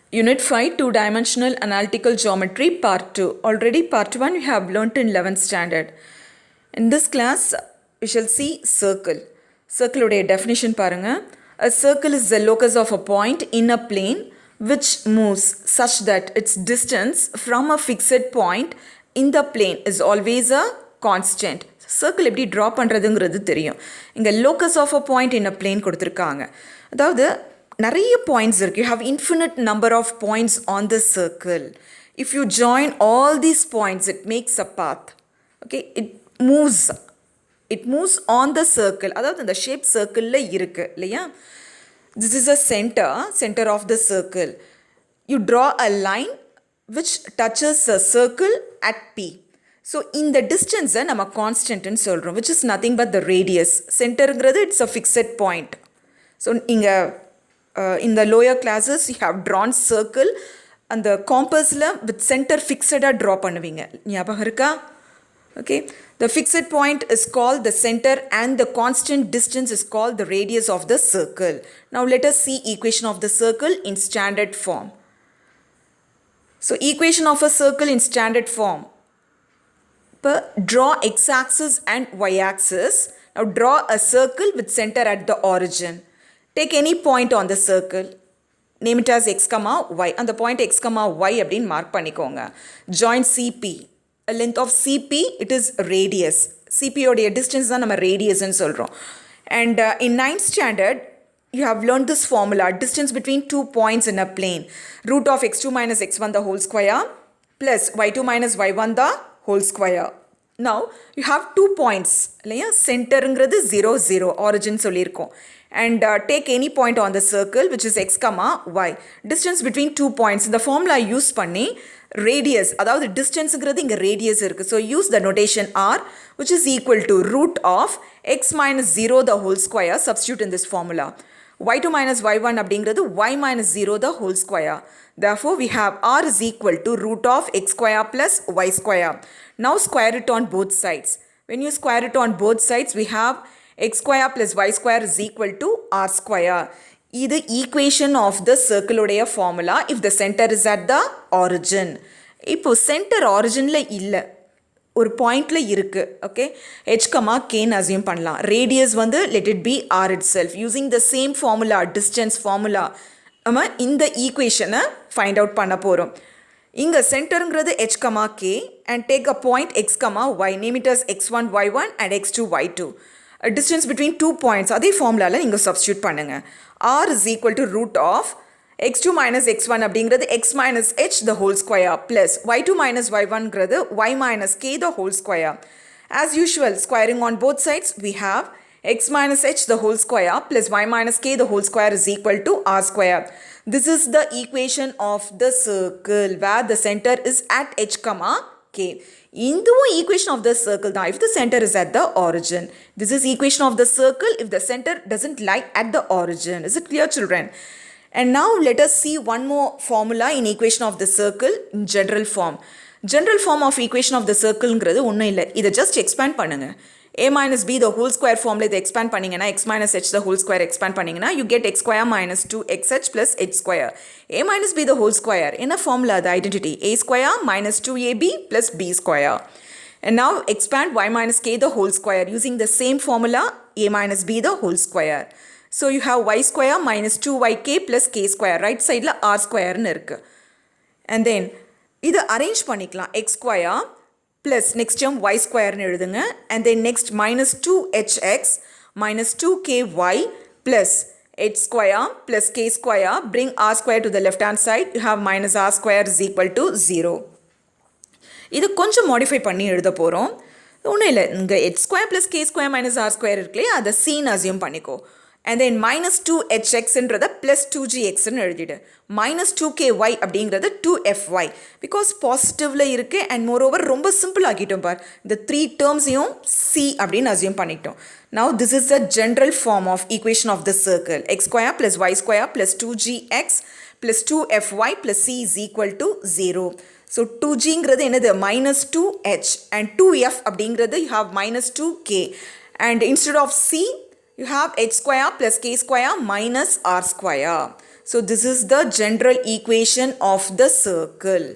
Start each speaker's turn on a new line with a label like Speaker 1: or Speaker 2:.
Speaker 1: Unit 5 Two-Dimensional Analytical Geometry Part 2. Already Part 1 you have learnt in 11th standard. In this class we shall see circle. Circle உடைய definition பாருங்க. A circle is the locus of a point in a plane which moves such that its distance from a fixed point in the plane is always a constant. Circle எப்படி draw பண்ணுறதுங்கிறது தெரியும். இங்கே locus of a point in a plane கொடுத்துருக்காங்க. அதாவது நிறைய points இருக்குது. You have infinite number of points on the circle. If you join all these points, it makes a path. Okay, it moves on the circle. அதாவது இந்த shape சர்க்கிளில் இருக்குது இல்லையா? This is a center of the circle. You draw a line which touches a circle at P. So இந்த டிஸ்டன்ஸை நம்ம கான்ஸ்டன்ட்னு சொல்கிறோம், which is nothing but the radius. சென்டருங்கிறது it's a fixed point. So இங்கே in the lower classes you have drawn circle and the compassல with center fixed-ஆ draw பண்ணுவீங்க, ஞாபகம் இருக்கா? Okay, the fixed point is called the center and the constant distance is called the radius of the circle. Now let us see equation of the circle in standard form. So equation of a circle in standard form. Draw x-axis and y-axis. Now draw a circle with center at the origin. Take any point on the circle, name it as x, y, and the point x, y அப்படின்னு mark பண்ணிக்கோங்க. Join CP. A length of CP, it is radius. CP உடைய distance தான் நம்ம radius ன்னு சொல்கிறோம். And in 9th standard, you have learned this formula, distance between two points in a plane. Root of x2 minus x1 the whole square plus y2 minus y1 the whole square. Now, you have 2 points. இல்லையா? சென்டருங்கிறது 0, 0, origin சொல்லியிருக்கோம். And take any point on the circle which is x, y. Distance between 2 points. இந்த formula use பண்ணி radius, அதாவது distanceங்கிறது இங்கே radius இருக்குது. So use the notation r which is equal to root of x minus 0 the whole square. Substitute in this formula. y2 minus y1 அப்படிங்கிறது y minus 0 the whole square. Therefore, we have r is equal to root of x square plus y square. Now square it on both sides. When you square it on both sides, we have x square plus y square is equal to r square. இது equation of the circle உடைய formula if the center is at the origin. இப்போ center originல இல்லை, ஒரு பாயிண்ட்ல இருக்கு. Okay, h, kன்னு assume பண்ணலாம். Radius வந்து let it be r itself. Using the same formula, distance formula, நம்ம இந்த ஈக்குவேஷனை ஃபைண்ட் அவுட் பண்ண போகிறோம். இங்கே சென்டருங்கிறது h, k and take a point x, y. Name it as x1, y1 and x2, y2. A distance between 2 points, அதே ஃபார்முலாவில் நீங்கள் substitute பண்ணுங்கள். r is equal to root of x2 minus x1 அப்படிங்கிறது x minus h the whole square plus y2 minus y1ங்கிறது y minus k the whole square. As usual, squaring on both sides, we have x minus h the whole square plus y minus k the whole square is equal to r square. This is the equation of the circle where the center is at h, k. இதுவும் equation of the circle தான் if the center is at the origin. This is equation of the circle if the center doesn't lie at the origin. Is it clear, children? And now let us see one more formula in equation of the circle in general form. General form of equation of the circleங்கிறது ஒன்றும் இல்லை, இதை just expand பண்ணுங்க. a minus b the whole square formula இதை expand பண்ணிங்கன்னா x minus h the whole square expand பண்ணிங்கன்னா you get x square minus 2xh plus h square. a minus b the whole square என்ன formula, the identity a square minus 2ab plus b square. And now expand y minus k the whole square using the same formula a minus b the whole square. So you have y square minus 2yk plus k square. Right sideல r squareன்னு இருக்கு. And then இது arrange பண்ணிக்கலாம். x square plus next term y squareன்னு எழுதுங்க. And then next minus 2hx minus 2ky plus h square plus k square. Bring r square to the left hand side. You have minus r square is equal to 0. இது கொஞ்சம் modify பண்ணி எழுத போகிறோம். ஒன்றும் இல்லை, இங்கே h square plus k square minus r square இருக்குல்லையே, அதை scene assume பண்ணிக்கோ. And then minus 2hxன்றத plus 2gxன்னு எழுதிடு. minus 2ky அப்படிங்கிறது 2fy. Because பாசிட்டிவ்ல இருக்கு and moreover ரொம்ப சிம்பிள் ஆகிட்டோம் பார். இந்த 3 டேர்ம்ஸையும் c அப்படின்னு அசியூம் பண்ணிட்டோம். Now this is the general form of equation of the circle. x square plus y square plus 2gx plus 2fy plus c is equal to 0. So 2gங்கிறது என்னது, minus 2h and 2f அப்படிங்கிறது you have minus 2k and instead of c you have h square plus k square minus r square. So this is the general equation of the circle.